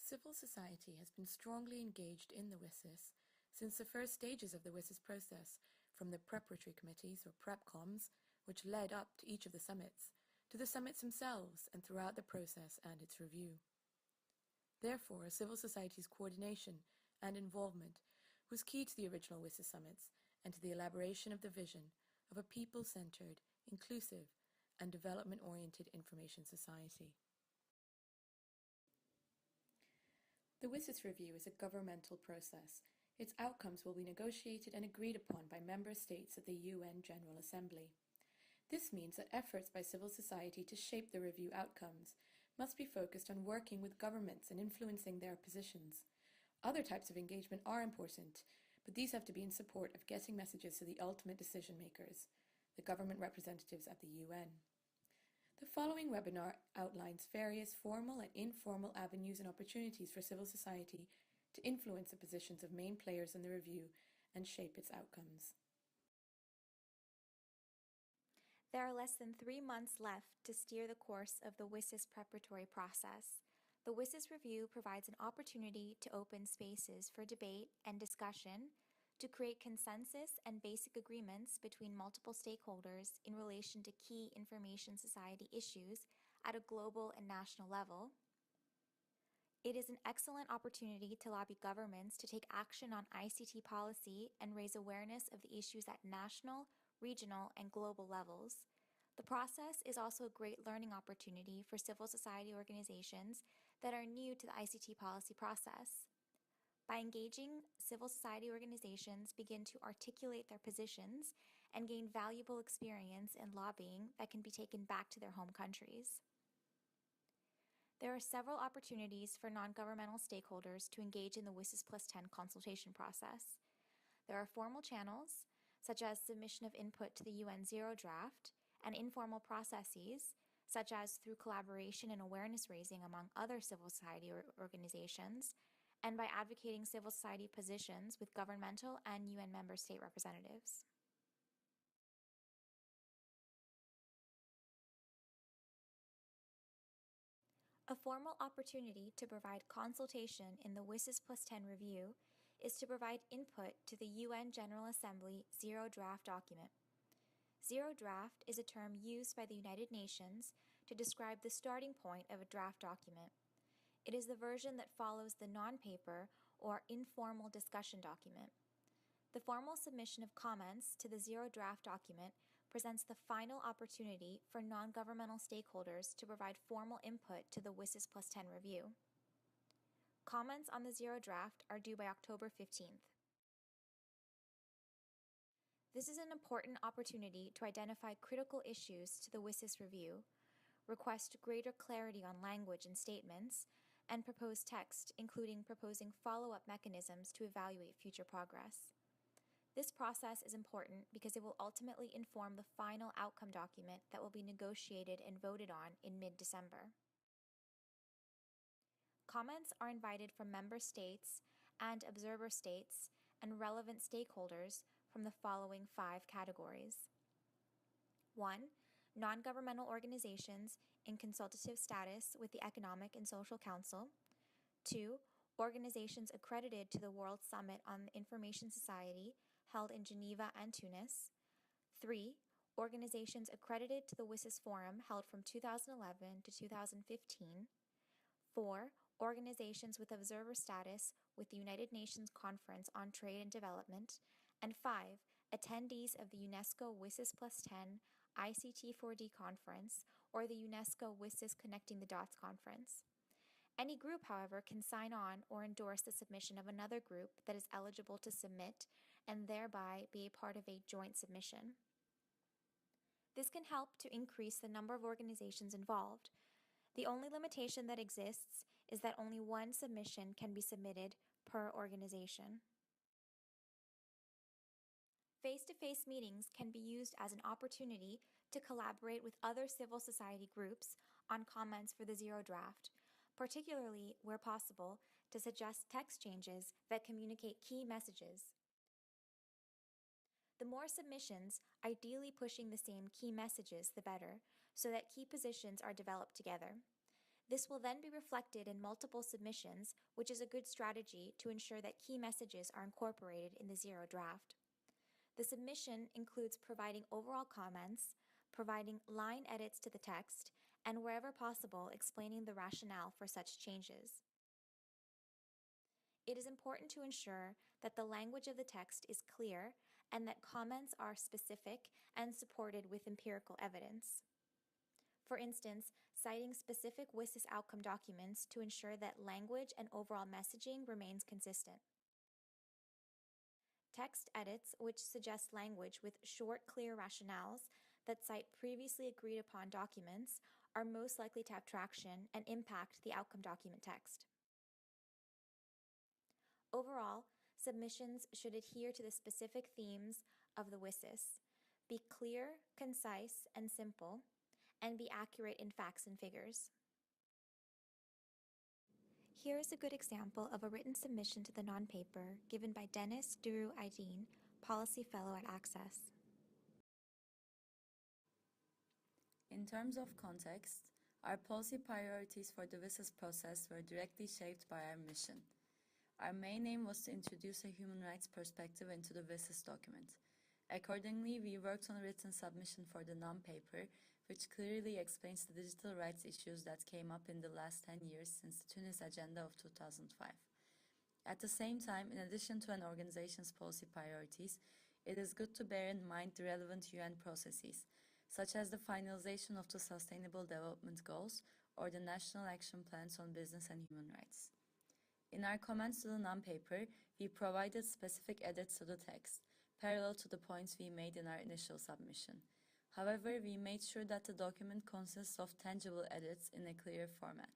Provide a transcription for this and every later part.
Civil society has been strongly engaged in the WSIS since the first stages of the WSIS process, from the preparatory committees, or PrepComs, which led up to each of the summits, to the summits themselves and throughout the process and its review. Therefore, civil society's coordination and involvement was key to the original WSIS summits and to the elaboration of the vision of a people-centered, inclusive, and development-oriented information society. The WSIS review is a governmental process. Its outcomes will be negotiated and agreed upon by member states at the UN General Assembly. This means that efforts by civil society to shape the review outcomes must be focused on working with governments and influencing their positions. Other types of engagement are important, but these have to be in support of getting messages to the ultimate decision makers, the government representatives at the UN. The following webinar outlines various formal and informal avenues and opportunities for civil society to influence the positions of main players in the review and shape its outcomes. There are less than 3 months left to steer the course of the WSIS preparatory process. The WSIS review provides an opportunity to open spaces for debate and discussion, to create consensus and basic agreements between multiple stakeholders in relation to key information society issues at a global and national level. It is an excellent opportunity to lobby governments to take action on ICT policy and raise awareness of the issues at national, regional, and global levels. The process is also a great learning opportunity for civil society organizations that are new to the ICT policy process. By engaging, civil society organizations begin to articulate their positions and gain valuable experience in lobbying that can be taken back to their home countries. There are several opportunities for non-governmental stakeholders to engage in the WSIS+10 consultation process. There are formal channels, such as submission of input to the UN Zero Draft, and informal processes, such as through collaboration and awareness raising among other civil society organizations, and by advocating civil society positions with governmental and UN member state representatives. A formal opportunity to provide consultation in the WSIS+10 review is to provide input to the UN General Assembly Zero Draft document. Zero draft is a term used by the United Nations to describe the starting point of a draft document. It is the version that follows the non-paper or informal discussion document. The formal submission of comments to the Zero Draft document presents the final opportunity for non-governmental stakeholders to provide formal input to the WSIS+10 review. Comments on the Zero Draft are due by October 15th. This is an important opportunity to identify critical issues to the WSIS review, request greater clarity on language and statements, and propose text, including proposing follow-up mechanisms to evaluate future progress. This process is important because it will ultimately inform the final outcome document that will be negotiated and voted on in mid-December. Comments are invited from member states and observer states and relevant stakeholders from the following 5 categories. 1. Non-governmental organizations in consultative status with the Economic and Social Council. 2. Organizations accredited to the World Summit on Information Society held in Geneva and Tunis. 3. Organizations accredited to the WSIS Forum held from 2011 to 2015. 4. Organizations with observer status with the United Nations Conference on Trade and Development. And 5. Attendees of the UNESCO WSIS+10 ICT4D Conference or the UNESCO WSIS Connecting the Dots Conference. Any group, however, can sign on or endorse the submission of another group that is eligible to submit and thereby be a part of a joint submission. This can help to increase the number of organizations involved. The only limitation that exists is that only one submission can be submitted per organization. Face-to-face meetings can be used as an opportunity to collaborate with other civil society groups on comments for the Zero Draft, particularly where possible to suggest text changes that communicate key messages. The more submissions, ideally pushing the same key messages, the better, so that key positions are developed together. This will then be reflected in multiple submissions, which is a good strategy to ensure that key messages are incorporated in the zero draft. The submission includes providing overall comments, providing line edits to the text, and wherever possible, explaining the rationale for such changes. It is important to ensure that the language of the text is clear and that comments are specific and supported with empirical evidence. For instance, citing specific WSIS outcome documents to ensure that language and overall messaging remains consistent. Text edits, which suggest language with short, clear rationales that cite previously agreed upon documents, are most likely to have traction and impact the outcome document text. Overall, submissions should adhere to the specific themes of the WSIS, be clear, concise, and simple, and be accurate in facts and figures. Here is a good example of a written submission to the non-paper given by Dennis Duru-Aydin, Policy Fellow at Access. In terms of context, our policy priorities for the WSIS process were directly shaped by our mission. Our main aim was to introduce a human rights perspective into the WSIS document. Accordingly, we worked on a written submission for the non-paper, which clearly explains the digital rights issues that came up in the last 10 years since the Tunis Agenda of 2005. At the same time, in addition to an organization's policy priorities, it is good to bear in mind the relevant UN processes, such as the finalization of the Sustainable Development Goals or the National Action Plans on Business and Human Rights. In our comments to the non-paper, we provided specific edits to the text, parallel to the points we made in our initial submission. However, we made sure that the document consists of tangible edits in a clear format.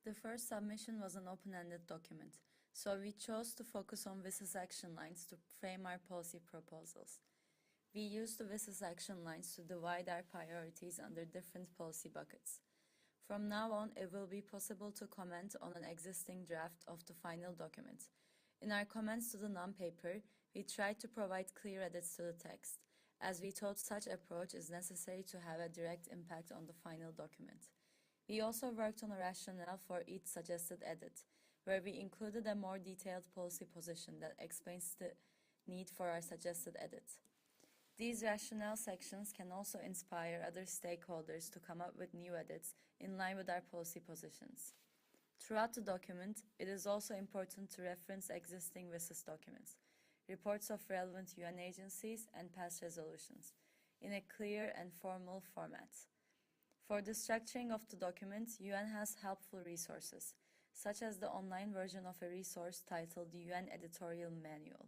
The first submission was an open-ended document, so we chose to focus on WSIS action lines to frame our policy proposals. We used the WSIS action lines to divide our priorities under different policy buckets. From now on, it will be possible to comment on an existing draft of the final document. In our comments to the non-paper, we tried to provide clear edits to the text, as we thought such approach is necessary to have a direct impact on the final document. We also worked on a rationale for each suggested edit, where we included a more detailed policy position that explains the need for our suggested edit. These rationale sections can also inspire other stakeholders to come up with new edits in line with our policy positions. Throughout the document, it is also important to reference existing WSIS documents, reports of relevant UN agencies, and past resolutions, in a clear and formal format. For the structuring of the document, UN has helpful resources, such as the online version of a resource titled the UN Editorial Manual.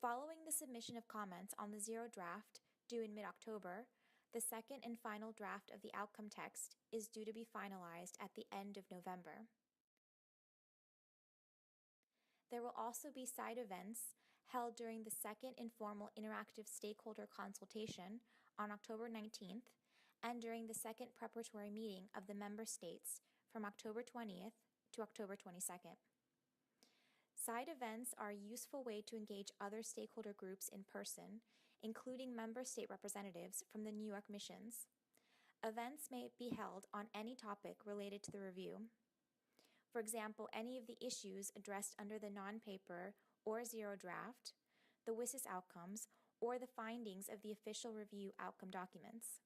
Following the submission of comments on the zero draft, due in mid-October, the second and final draft of the outcome text is due to be finalized at the end of November. There will also be side events held during the second informal interactive stakeholder consultation on October 19th and during the second preparatory meeting of the member states from October 20th to October 22nd. Side events are a useful way to engage other stakeholder groups in person, including member state representatives from the New York missions. Events may be held on any topic related to the review. For example, any of the issues addressed under the non-paper or zero draft, the WSIS outcomes, or the findings of the official review outcome documents.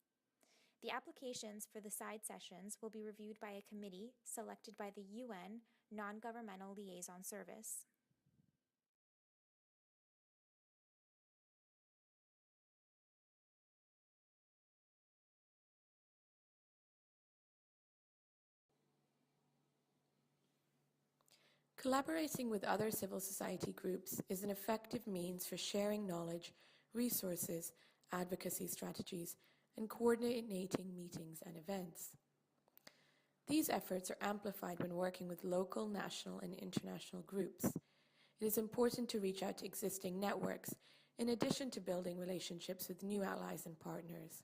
The applications for the side sessions will be reviewed by a committee selected by the UN Non-Governmental Liaison Service. Collaborating with other civil society groups is an effective means for sharing knowledge, resources, advocacy strategies, and coordinating meetings and events. These efforts are amplified when working with local, national, and international groups. It is important to reach out to existing networks, in addition to building relationships with new allies and partners.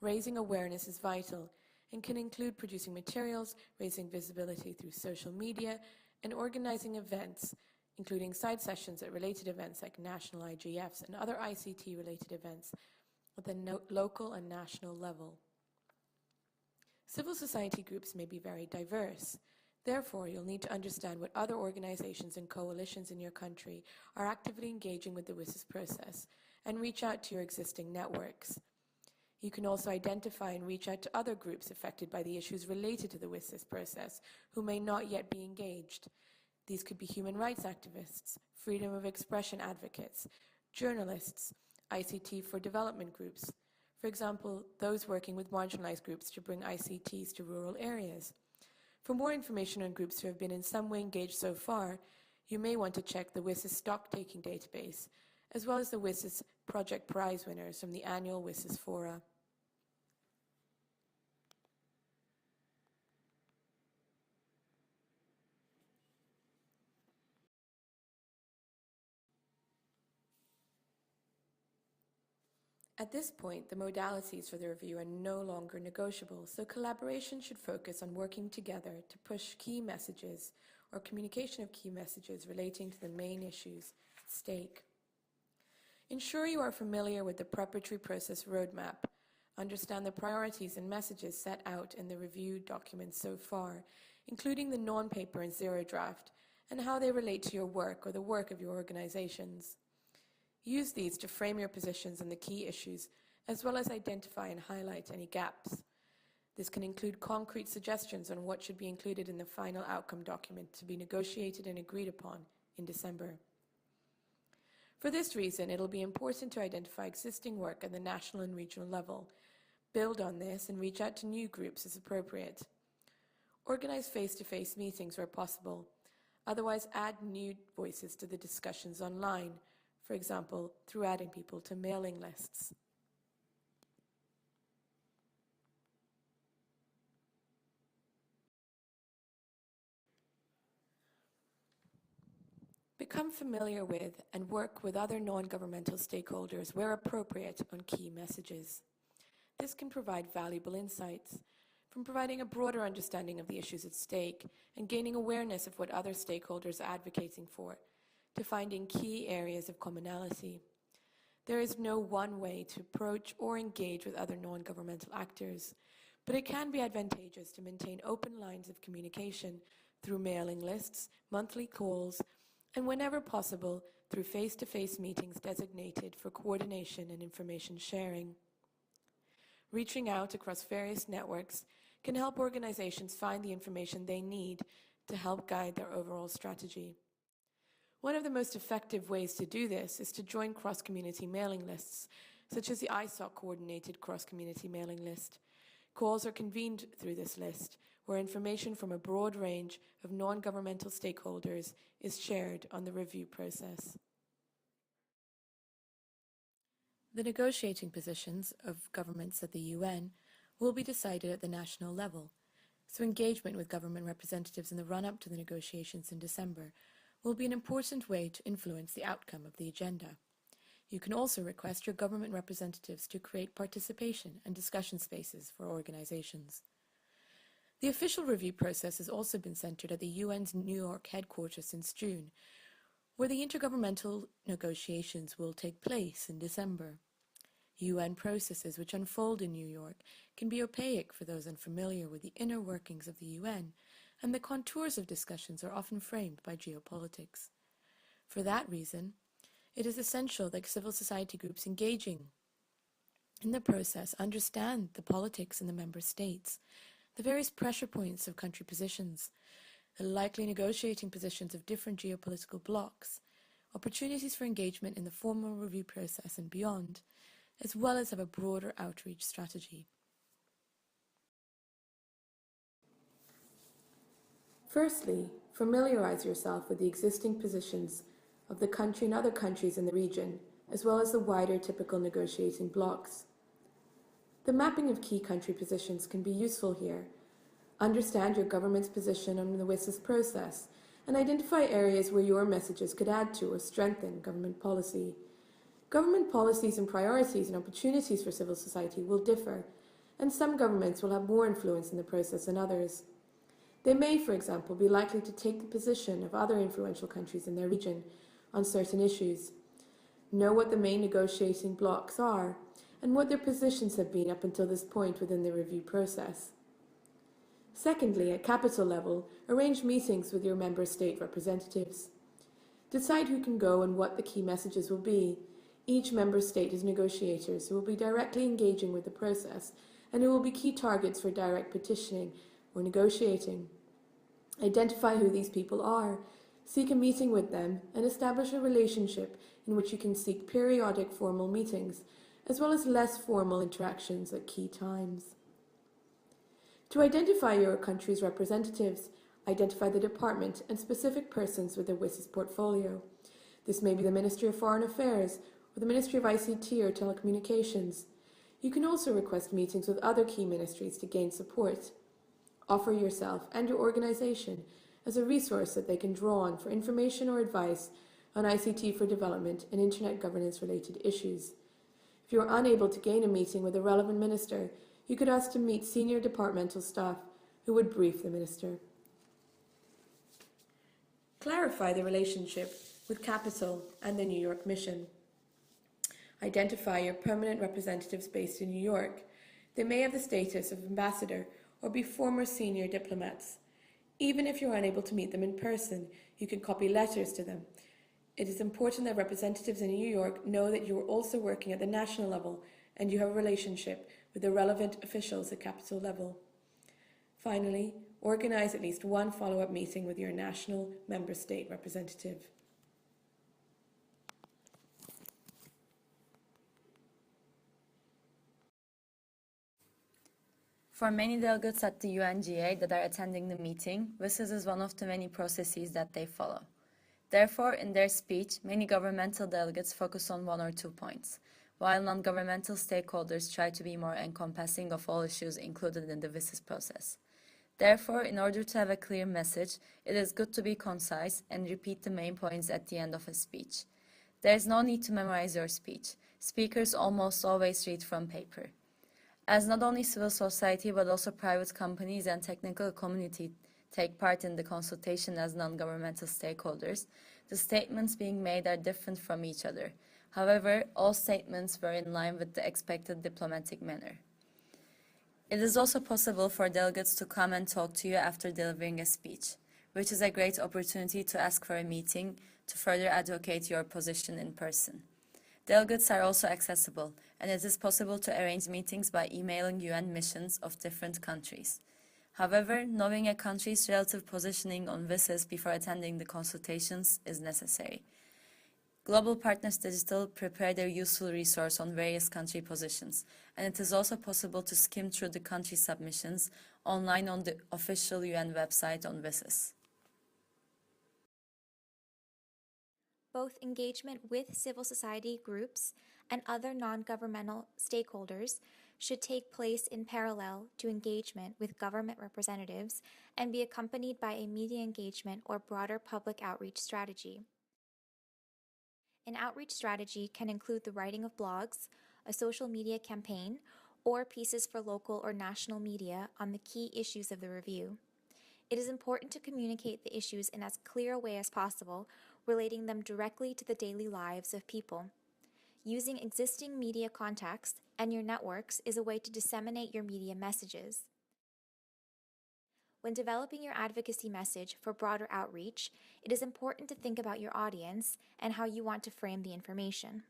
Raising awareness is vital and can include producing materials, raising visibility through social media, and organizing events including side sessions at related events like national IGFs and other ICT-related events at the local and national level. Civil society groups may be very diverse. Therefore, you'll need to understand what other organizations and coalitions in your country are actively engaging with the WSIS process and reach out to your existing networks. You can also identify and reach out to other groups affected by the issues related to the WSIS process who may not yet be engaged. These could be human rights activists, freedom of expression advocates, journalists, ICT for development groups. For example, those working with marginalized groups to bring ICTs to rural areas. For more information on groups who have been in some way engaged so far, you may want to check the WSIS stock-taking database, as well as the WSIS Project Prize winners from the annual WSIS Fora. At this point, the modalities for the review are no longer negotiable, so collaboration should focus on working together to push key messages or communication of key messages relating to the main issues at stake. Ensure you are familiar with the preparatory process roadmap, understand the priorities and messages set out in the review documents so far, including the non-paper and zero draft, and how they relate to your work or the work of your organizations. Use these to frame your positions on the key issues, as well as identify and highlight any gaps. This can include concrete suggestions on what should be included in the final outcome document to be negotiated and agreed upon in December. For this reason, it'll be important to identify existing work at the national and regional level, build on this, and reach out to new groups as appropriate. Organize face-to-face meetings where possible. Otherwise, add new voices to the discussions online, for example, through adding people to mailing lists. Become familiar with and work with other non-governmental stakeholders where appropriate on key messages. This can provide valuable insights, from providing a broader understanding of the issues at stake and gaining awareness of what other stakeholders are advocating for, to finding key areas of commonality. There is no one way to approach or engage with other non-governmental actors, but it can be advantageous to maintain open lines of communication through mailing lists, monthly calls, and whenever possible, through face-to-face meetings designated for coordination and information sharing. Reaching out across various networks can help organizations find the information they need to help guide their overall strategy. One of the most effective ways to do this is to join cross-community mailing lists, such as the ISOC coordinated cross-community mailing list. Calls are convened through this list, where information from a broad range of non-governmental stakeholders is shared on the review process. The negotiating positions of governments at the UN will be decided at the national level, so engagement with government representatives in the run-up to the negotiations in December will be an important way to influence the outcome of the agenda. You can also request your government representatives to create participation and discussion spaces for organizations. The official review process has also been centered at the UN's New York headquarters since June, where the intergovernmental negotiations will take place in December. UN processes which unfold in New York can be opaque for those unfamiliar with the inner workings of the UN, and the contours of discussions are often framed by geopolitics. For that reason, it is essential that civil society groups engaging in the process understand the politics in the member states, the various pressure points of country positions, the likely negotiating positions of different geopolitical blocs, opportunities for engagement in the formal review process and beyond, as well as have a broader outreach strategy. Firstly, familiarize yourself with the existing positions of the country and other countries in the region, as well as the wider typical negotiating blocs. The mapping of key country positions can be useful here. Understand your government's position on the WSIS process and identify areas where your messages could add to or strengthen government policy. Government policies and priorities and opportunities for civil society will differ, and some governments will have more influence in the process than others. They may, for example, be likely to take the position of other influential countries in their region on certain issues. Know what the main negotiating blocs are and what their positions have been up until this point within the review process. Secondly, at capital level, arrange meetings with your member state representatives. Decide who can go and what the key messages will be. Each member state has negotiators who will be directly engaging with the process and who will be key targets for direct petitioning or negotiating. Identify who these people are, seek a meeting with them, and establish a relationship in which you can seek periodic formal meetings, as well as less formal interactions at key times. To identify your country's representatives, identify the department and specific persons with the WSIS portfolio. This may be the Ministry of Foreign Affairs or the Ministry of ICT or Telecommunications. You can also request meetings with other key ministries to gain support. Offer yourself and your organisation as a resource that they can draw on for information or advice on ICT for development and internet governance related issues. If you are unable to gain a meeting with a relevant minister, you could ask to meet senior departmental staff who would brief the minister. Clarify the relationship with Capital and the New York mission. Identify your permanent representatives based in New York. They may have the status of ambassador or be former senior diplomats. Even if you're unable to meet them in person, you can copy letters to them. It is important that representatives in New York know that you are also working at the national level and you have a relationship with the relevant officials at capital level. Finally, organize at least one follow-up meeting with your national member state representative. For many delegates at the UNGA that are attending the meeting, WSIS is one of the many processes that they follow. Therefore, in their speech, many governmental delegates focus on one or 2 points, while non-governmental stakeholders try to be more encompassing of all issues included in the WSIS process. Therefore, in order to have a clear message, it is good to be concise and repeat the main points at the end of a speech. There is no need to memorize your speech. Speakers almost always read from paper. As not only civil society but also private companies and technical community take part in the consultation as non-governmental stakeholders, the statements being made are different from each other. However, all statements were in line with the expected diplomatic manner. It is also possible for delegates to come and talk to you after delivering a speech, which is a great opportunity to ask for a meeting to further advocate your position in person. Delegates are also accessible, and it is possible to arrange meetings by emailing UN missions of different countries. However, knowing a country's relative positioning on WSIS before attending the consultations is necessary. Global Partners Digital prepared a useful resource on various country positions, and it is also possible to skim through the country submissions online on the official UN website on WSIS. Both engagement with civil society groups and other non-governmental stakeholders should take place in parallel to engagement with government representatives and be accompanied by a media engagement or broader public outreach strategy. An outreach strategy can include the writing of blogs, a social media campaign, or pieces for local or national media on the key issues of the review. It is important to communicate the issues in as clear a way as possible, relating them directly to the daily lives of people. Using existing media contacts and your networks is a way to disseminate your media messages. When developing your advocacy message for broader outreach, it is important to think about your audience and how you want to frame the information.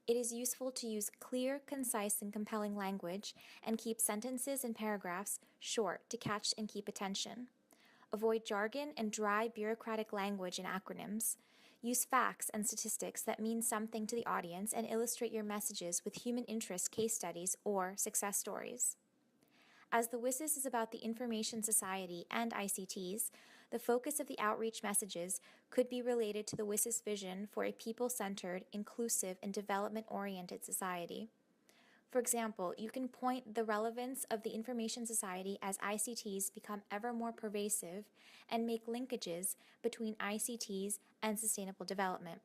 It is useful to use clear, concise, and compelling language and keep sentences and paragraphs short to catch and keep attention. Avoid jargon and dry, bureaucratic language and acronyms. Use facts and statistics that mean something to the audience and illustrate your messages with human interest case studies or success stories. As the WSIS is about the information society and ICTs, the focus of the outreach messages could be related to the WSIS vision for a people-centered, inclusive, and development-oriented society. For example, you can point the relevance of the information society as ICTs become ever more pervasive and make linkages between ICTs and sustainable development.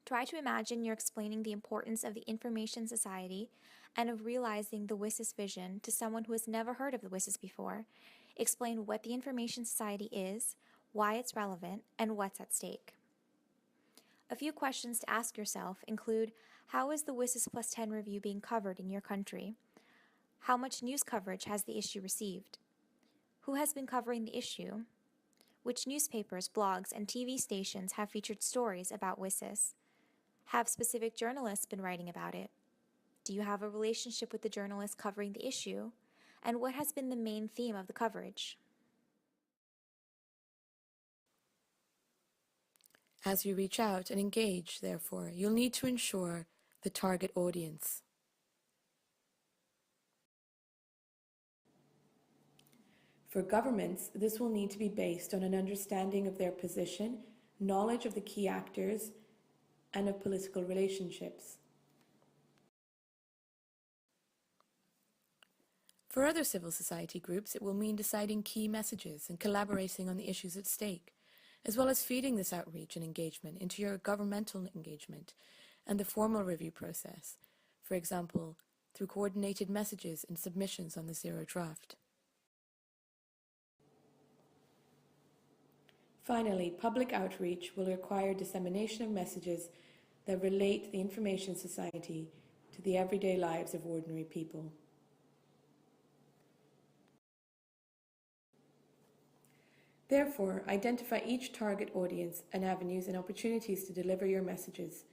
Try to imagine you're explaining the importance of the Information Society and of realizing the WSIS vision to someone who has never heard of the WSIS before. Explain what the Information Society is, why it's relevant, and what's at stake. A few questions to ask yourself include, how is the WSIS+10 review being covered in your country? How much news coverage has the issue received? Who has been covering the issue? Which newspapers, blogs, and TV stations have featured stories about WSIS? Have specific journalists been writing about it? Do you have a relationship with the journalists covering the issue? And what has been the main theme of the coverage? As you reach out and engage, therefore, you'll need to ensure the target audience. For governments, this will need to be based on an understanding of their position, knowledge of the key actors, and of political relationships. For other civil society groups, it will mean deciding key messages and collaborating on the issues at stake, as well as feeding this outreach and engagement into your governmental engagement and the formal review process, for example, through coordinated messages and submissions on the Zero Draft. Finally, public outreach will require dissemination of messages that relate the Information Society to the everyday lives of ordinary people. Therefore, identify each target audience and avenues and opportunities to deliver your messages.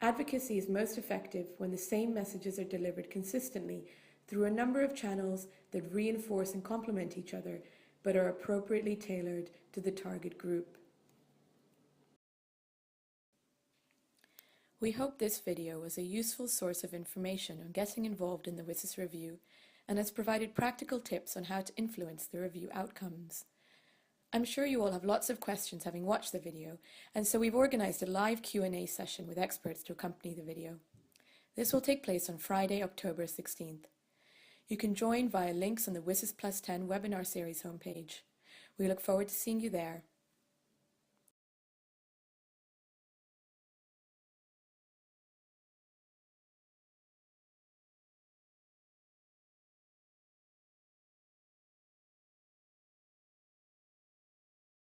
Advocacy is most effective when the same messages are delivered consistently through a number of channels that reinforce and complement each other, but are appropriately tailored to the target group. We hope this video was a useful source of information on getting involved in the WSIS review and has provided practical tips on how to influence the review outcomes. I'm sure you all have lots of questions having watched the video, and so we've organised a live Q&A session with experts to accompany the video. This will take place on Friday, October 16th. You can join via links on the WSIS+10 webinar series homepage. We look forward to seeing you there.